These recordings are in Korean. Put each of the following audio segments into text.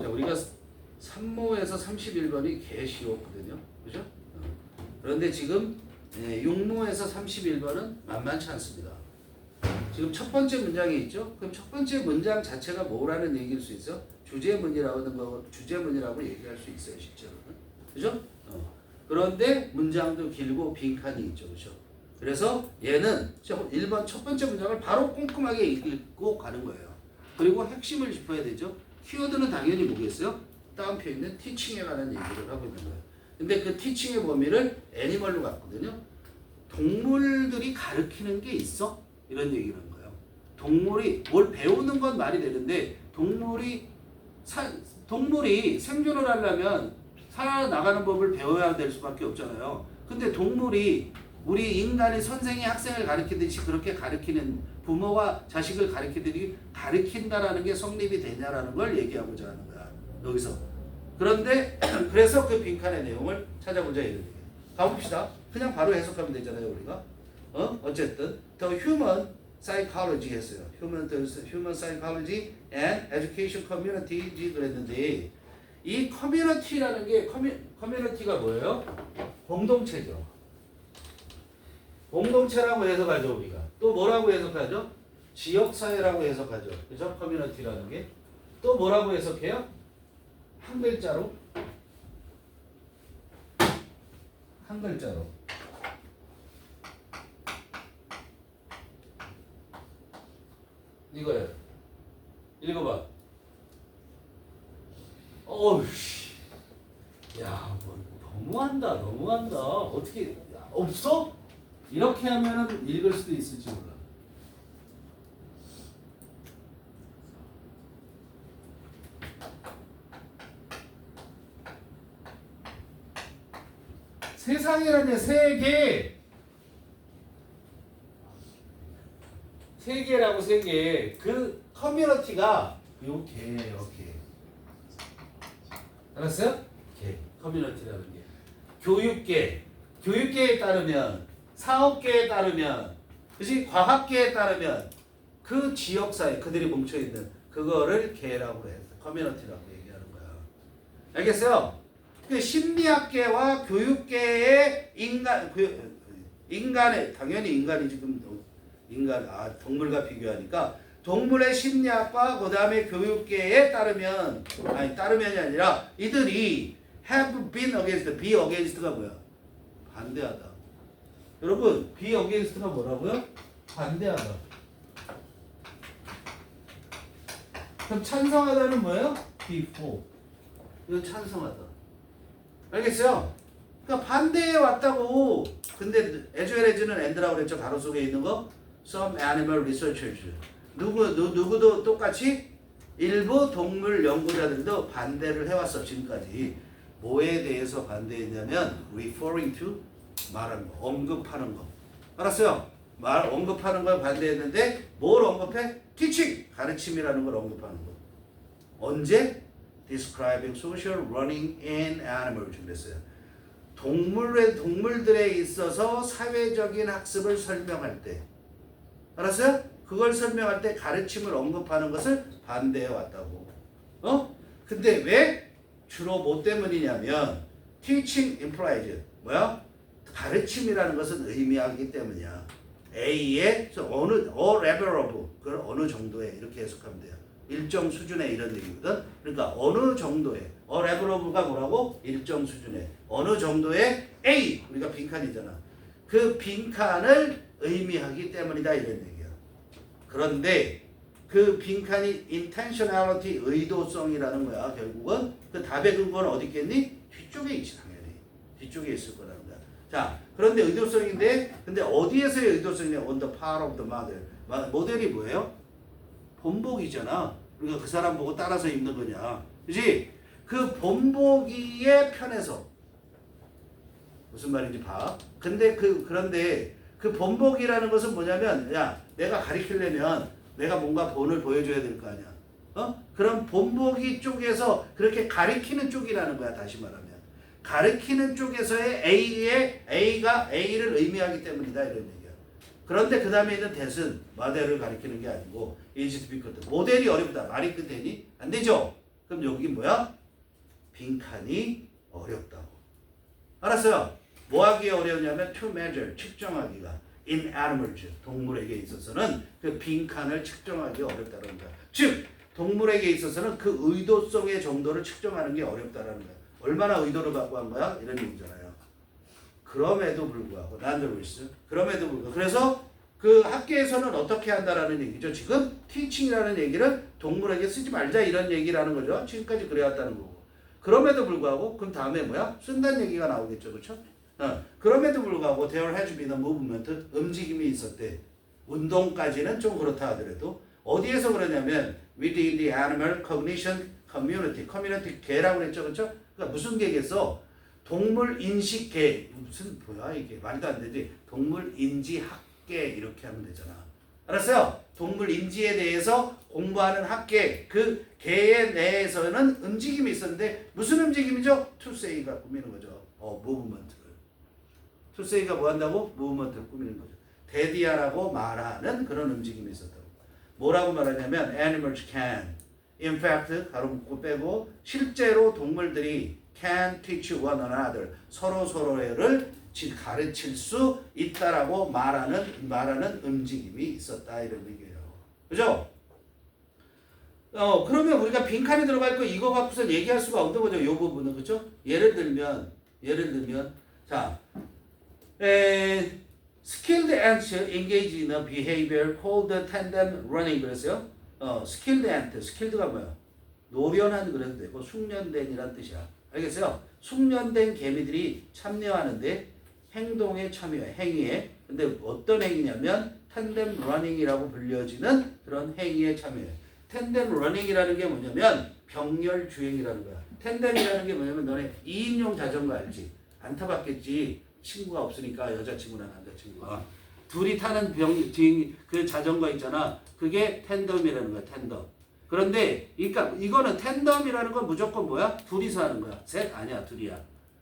우리가 3모에서 31번이 개 쉬웠거든요. 그죠? 그런데 지금 6모에서 31번은 만만치 않습니다. 지금 첫 번째 문장에 있죠? 그럼 첫 번째 문장 자체가 뭐라는 얘기일 수 있어? 주제문이라고 얘기할 수 있어요, 실제로는. 그죠? 그런데 문장도 길고 빈칸이 있죠. 그죠? 그래서 얘는 1번 첫 번째 문장을 바로 꼼꼼하게 읽고 가는 거예요. 그리고 핵심을 짚어야 되죠. 키워드는 당연히 뭐겠어요? 다운표 있는 티칭에 관한 얘기를 하고 있는 거예요. 근데 그 티칭의 범위를 애니멀로 갔거든요. 동물들이 가르치는 게 있어? 이런 얘기를 하는 거예요. 동물이 뭘 배우는 건 말이 되는데 동물이 생존을 하려면 살아나가는 법을 배워야 될 수밖에 없잖아요. 근데 동물이 우리 인간이 선생이 학생을 가르치듯이 그렇게 가르치는 부모가 자식을 가르친다라는 게 성립이 되냐라는 걸 얘기하고자 하는 거야. 여기서. 그런데 그래서 그 빈칸의 내용을 찾아보자 이런 얘기예요. 가봅시다. 그냥 바로 해석하면 되잖아요, 우리가. 어쨌든 the human psychology 했어요. human psychology and education community 그랬는데 이 커뮤니티라는 게 커뮤니티가 뭐예요? 공동체죠. 공동체라고 해석하죠, 우리가. 또 뭐라고 해석하죠? 지역사회라고 해석하죠. 그죠? 커뮤니티라는 게. 또 뭐라고 해석해요? 한 글자로. 한 글자로. 이거예요. 읽어봐. 어우씨. 야, 뭐, 너무한다. 어떻게, 없어? 이렇게 하면은 읽을 수도 있을지 몰라. 세상이라는 세계라고 세계. 그 커뮤니티가 이렇게. 알았어요? 커뮤니티라는 게. 교육계에 따르면, 사업계에 따르면, 그치? 과학계에 따르면 그 지역사회, 그들이 뭉쳐있는 그거를 계라고 해서 커뮤니티라고 얘기하는 거야. 알겠어요? 그 심리학계와 교육계의 인간의, 당연히 인간이 지금 동물과 비교하니까 동물의 심리학과 그 다음에 교육계에 따르면이 아니라 이들이 have been against, be against가 뭐야? 반대하다. 여러분, be against가 뭐라고요? 반대하다. 그럼 찬성하다는 뭐예요? be for. 이건 찬성하다. 알겠어요? 그러니까 반대해 왔다고. 근데 as well as는 and라고 그랬죠? 가로 속에 있는 거. Some animal researchers. 누구도 똑같이 일부 동물 연구자들도 반대를 해왔어. 지금까지. 뭐에 대해서 반대했냐면 referring to 말하는 거, 언급하는 거. 알았어요? 언급하는 걸 반대했는데 뭘 언급해? teaching, 가르침이라는 걸 언급하는 거. 언제? describing social learning in animals 그랬어요. 동물들에 있어서 사회적인 학습을 설명할 때. 알았어요? 그걸 설명할 때 가르침을 언급하는 것을 반대해 왔다고. 근데 왜? 주로 뭐 때문이냐면 teaching implies 뭐야? 가르침이라는 것은 의미하기 때문이야. A의 어느 level of 그걸 어느 정도에 이렇게 해석하면 돼요. 일정 수준의 이런 얘기거든. 그러니까 어느 정도의 level of가 뭐라고? 일정 수준의 어느 정도의 A 우리가 빈칸이잖아. 그 빈칸을 의미하기 때문이다 이런 얘기야. 그런데 그 빈칸이 intentionality 의도성이라는 거야. 결국은 그 답의 근거는 어디 있겠니? 뒤쪽에 있지 당연히. 뒤쪽에 있을 거라는 거야. 자, 그런데 의도성인데 근데 어디에서의 의도성이냐? On the part of the model. 모델이 뭐예요? 본보기잖아. 그러니까 그 사람 보고 따라서 입는 거냐. 그지? 그 본보기의 편에서 무슨 말인지 봐. 그런데 그 본보기라는 것은 뭐냐면 야, 내가 가르치려면 내가 뭔가 본을 보여줘야 될 거 아니야. 그럼 본보기 쪽에서 그렇게 가르치는 쪽이라는 거야. 다시 말하면. 가르치는 쪽에서의 A가 A를 의미하기 때문이다. 이런 얘기야. 그런데 그 다음에 있는 that은 모델을 가리키는 게 아니고 is to be model이 어렵다. 말이 끝되니? 안 되죠? 그럼 여기 뭐야? 빈칸이 어렵다고. 알았어요? 뭐 하기에 어려우냐면 to measure, 측정하기가 in animals, 동물에게 있어서는 그 빈칸을 측정하기 어렵다는 거야. 즉 동물에게 있어서는 그 의도성의 정도를 측정하는 게 어렵다는 거야. 얼마나 의도를 갖고 한 거야? 이런 얘기잖아요. 그럼에도 불구하고 nonetheless, 그럼에도 불구하고 그래서 그 학계에서는 어떻게 한다라는 얘기죠. 지금 teaching이라는 얘기를 동물에게 쓰지 말자 이런 얘기라는 거죠. 지금까지 그래왔다는 거고. 그럼에도 불구하고 그럼 다음에 뭐야? 쓴다는 얘기가 나오겠죠. 그렇죠? 그럼에도 불구하고 there has been a movement, 움직임이 있었대. 운동까지는 좀 그렇다 하더라도 어디에서 그러냐면 within the animal cognition community, 커뮤니티 개라고 그랬죠. 그렇죠? 그러니까 무슨 개겠어? 동물 인식 개. 무슨 뭐야 이게 말도 안 되지. 동물 인지 학계 이렇게 하면 되잖아. 알았어요? 동물 인지에 대해서 공부하는 학계 그 개의 내에서는 움직임이 있었는데 무슨 움직임이죠? 투세이가 꾸미는 거죠. 무브먼트를. 투세이가 뭐 한다고? 무브먼트를 꾸미는 거죠. 데디아라고 말하는 그런 움직임이 있었다고. 뭐라고 말하냐면 animals can, in fact 가로 묶고 빼고 실제로 동물들이 can teach one another, 서로 서로를 가르칠 수 있다라고 말하는 움직임이 있었다 이런 얘기예요. 그죠? 그러면 우리가 빈칸이 들어갈 거 이거 갖고서 얘기할 수가 없는 거죠. 이 부분은 그죠? 예를 들면 자, skilled ants engage in a behavior called tandem running 그랬어요. skilled ant, skilled가 뭐야? 노련한 그래도 되고 숙련된이란 뜻이야. 알겠어요? 숙련된 개미들이 참여하는데 행동에 참여해, 행위에. 근데 어떤 행위냐면 텐덤 러닝이라고 불려지는 그런 행위에 참여해. 텐덤 러닝이라는 게 뭐냐면 병렬 주행이라는 거야. 텐덤이라는 게 뭐냐면 너네 2인용 자전거 알지? 안 타봤겠지. 친구가 없으니까 여자친구나 남자친구가 둘이 타는 그 자전거 있잖아. 그게 텐덤이라는 거야. 텐덤. 그런데 그러니까 이거는 텐덤이라는 건 무조건 뭐야? 둘이서 하는 거야. 셋 아니야. 둘이야.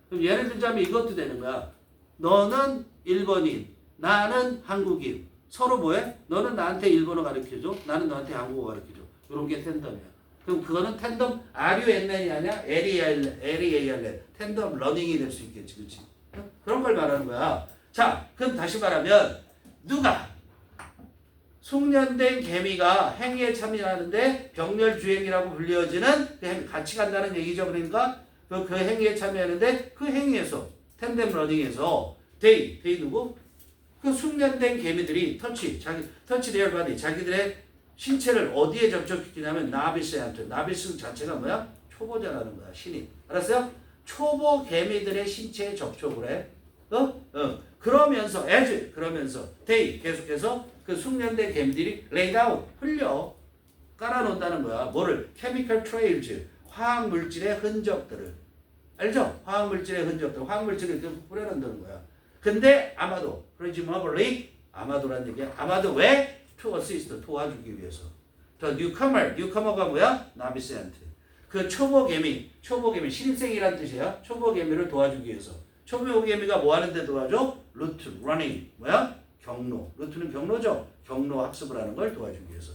그럼 예를 들자면 이것도 되는 거야. 너는 일본인, 나는 한국인. 서로 뭐해? 너는 나한테 일본어 가르쳐줘. 나는 너한테 한국어 가르쳐줘. 이런 게 텐덤이야. 그럼 그거는 텐덤 RUNN이 아니야? LEALN. 텐덤 러닝이 될 수 있겠지. 그렇지? 그런 걸 말하는 거야. 자, 그럼 다시 말하면 누가 숙련된 개미가 행위에 참여하는데 병렬주행이라고 불려지는 그 행위, 같이 간다는 얘기죠. 그러니까 그 행위에 참여하는데 그 행위에서 텐덤 러닝에서 they 누구? 그 숙련된 개미들이 터치 their body, 자기들의 신체를 어디에 접촉시키냐면 나비스한테. 나비스 자체가 뭐야? 초보자라는 거야. 신인. 알았어요? 초보 개미들의 신체에 접촉을 해. 그러면서 they 계속해서 그 숙련된 개미들이 lay down, 흘려 깔아놓는다는 거야. 뭐를? chemical trails, 화학 물질의 흔적들을. 알죠? 화학 물질의 흔적들, 화학 물질을 뿌려놓는다는 거야. 근데 아마도 presumably 아마도란 얘기야. 아마도 왜? to assist, 도와주기 위해서. 더 newcomer가 뭐야? 나비스한테. 그 초보개미 신입생이란 뜻이야. 초보개미를 도와주기 위해서. 초보개미가 뭐 하는데 도와줘? 루트, running, 뭐야? 경로. 루트는 경로죠. 경로 학습을 하는 걸 도와주기 위해서.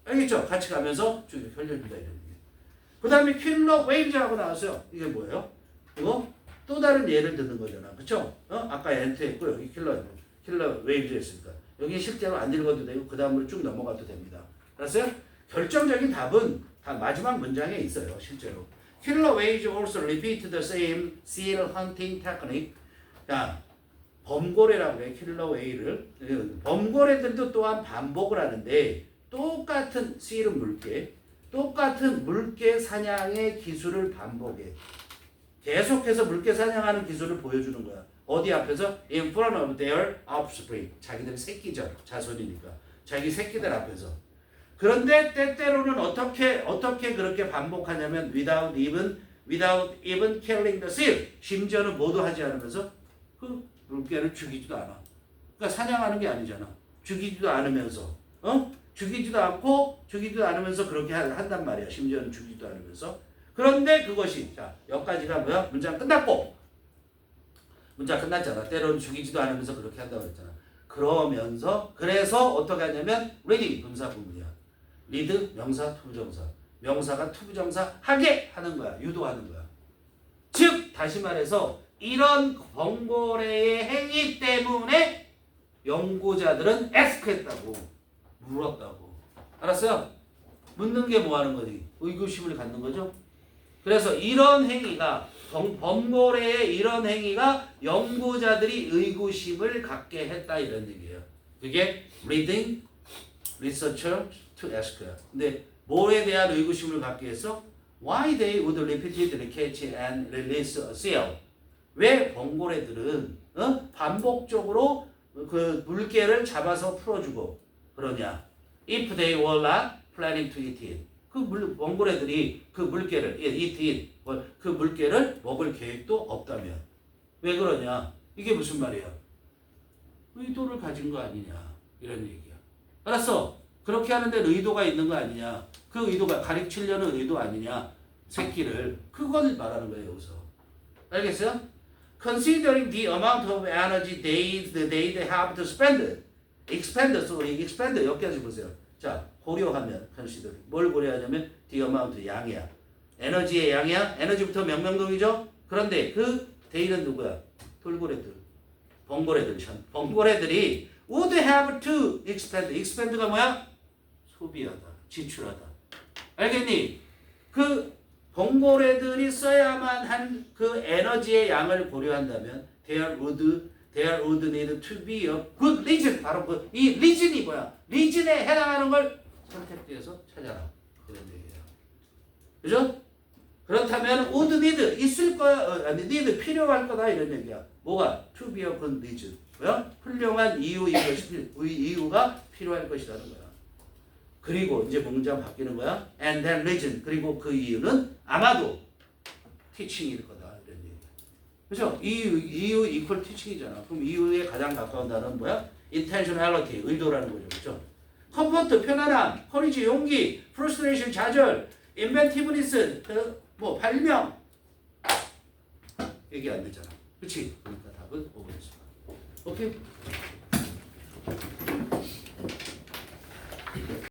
알겠죠? 같이 가면서 쭉 흘려준다 이런 얘기. 그 다음에 킬러 웨이브즈하고 나왔어요. 이게 뭐예요? 이거 또 다른 예를 듣는 거잖아. 그쵸? 아까 엔트 했고 여기 킬러 웨이브즈 했으니까. 여기 실제로 안 읽어도 되고 그 다음으로 쭉 넘어가도 됩니다. 알았어요? 결정적인 답은 다 마지막 문장에 있어요. 실제로. Killer whales also repeat the same seal hunting technique. 자, 범고래라고 해. 킬러 웨이를. 범고래들도 또한 반복을 하는데 똑같은 씨름 물개, 똑같은 물개 사냥의 기술을 반복해. 계속해서 물개 사냥하는 기술을 보여주는 거야. 어디 앞에서? In front of their offspring. 자기들 새끼죠. 자손이니까. 자기 새끼들 앞에서. 그런데 때때로는 어떻게 그렇게 반복하냐면 without even killing the seal. 심지어는 모두 하지 않으면서 그 물개를 죽이지도 않아. 그러니까 사냥하는 게 아니잖아. 죽이지도 않으면서. 죽이지도 않으면서 그렇게 한단 말이야. 심지어는 죽이지도 않으면서. 그런데 그것이 자 여기까지가 뭐야? 문장 끝났고 문장 끝났잖아. 때로는 죽이지도 않으면서 그렇게 한다고 했잖아. 그래서 어떻게 하냐면 reading 분사 부분이야. 리드 명사 투정사. 명사가 투부정사 하게 하는 거야. 유도하는 거야. 즉 다시 말해서 이런 번거래의 행위 때문에 연구자들은 ask했다고 물었다고. 알았어요? 묻는 게 뭐 하는 거지? 의구심을 갖는 거죠. 그래서 이런 행위가 번거래의 이런 행위가 연구자들이 의구심을 갖게 했다 이런 얘기예요. 그게 leading researcher to ask야. 근데 뭐에 대한 의구심을 갖게 했어? Why they would repeatedly catch and release a seal? 왜 번거래들은 반복적으로 그 물개를 잡아서 풀어주고 그러냐? If they were not planning to eat it. 번거래들이 그 물개를 eat it, 그 물개를 먹을 계획도 없다면 왜 그러냐? 이게 무슨 말이야? 의도를 가진 거 아니냐 이런 얘기야. 알았어? 그렇게 하는데 의도가 있는 거 아니냐? 그 의도가 가르치려는 의도 아니냐? 새끼를 그걸 말하는 거예요 여기서. 알겠어요? Considering the amount of energy they have to spend, expend 여기까지 보세요. 자 고려하면 consider 뭘 고려하냐면 the amount 양이야. 에너지의 양이야. 에너지부터 명명동이죠. 그런데 그 day는 누구야? 돌고래들, 번거래들이 would have to expend가 뭐야? 소비하다, 지출하다. 알겠니? 그 번거래들이 써야만 한 그 에너지의 양을 고려한다면 there would need to be a good reason. 바로 이 reason이 뭐야? reason에 해당하는 걸 선택지에서 찾아라. 이런 얘기예요. 그죠? 그렇다면 would need 있을 거야. need 필요할 거다 이런 얘기야. 뭐가? to be a good reason. 뭐야? 훌륭한 이유가 필요할 것이라는 거야. 그리고 이제 문장 바뀌는 거야. And then reason. 그리고 그 이유는 아마도 teaching일 거다. 이런 얘기야. 그죠? 이유 equal teaching이잖아. 그럼 이유에 가장 가까운 단어는 뭐야? intentionality. 의도라는 거죠. 그죠? comfort, 편안함, courage, 용기, frustration, 좌절, inventiveness, 발명. 얘기 안 되잖아. 그치? 그러니까 답은 5번이었습니다. 오케이?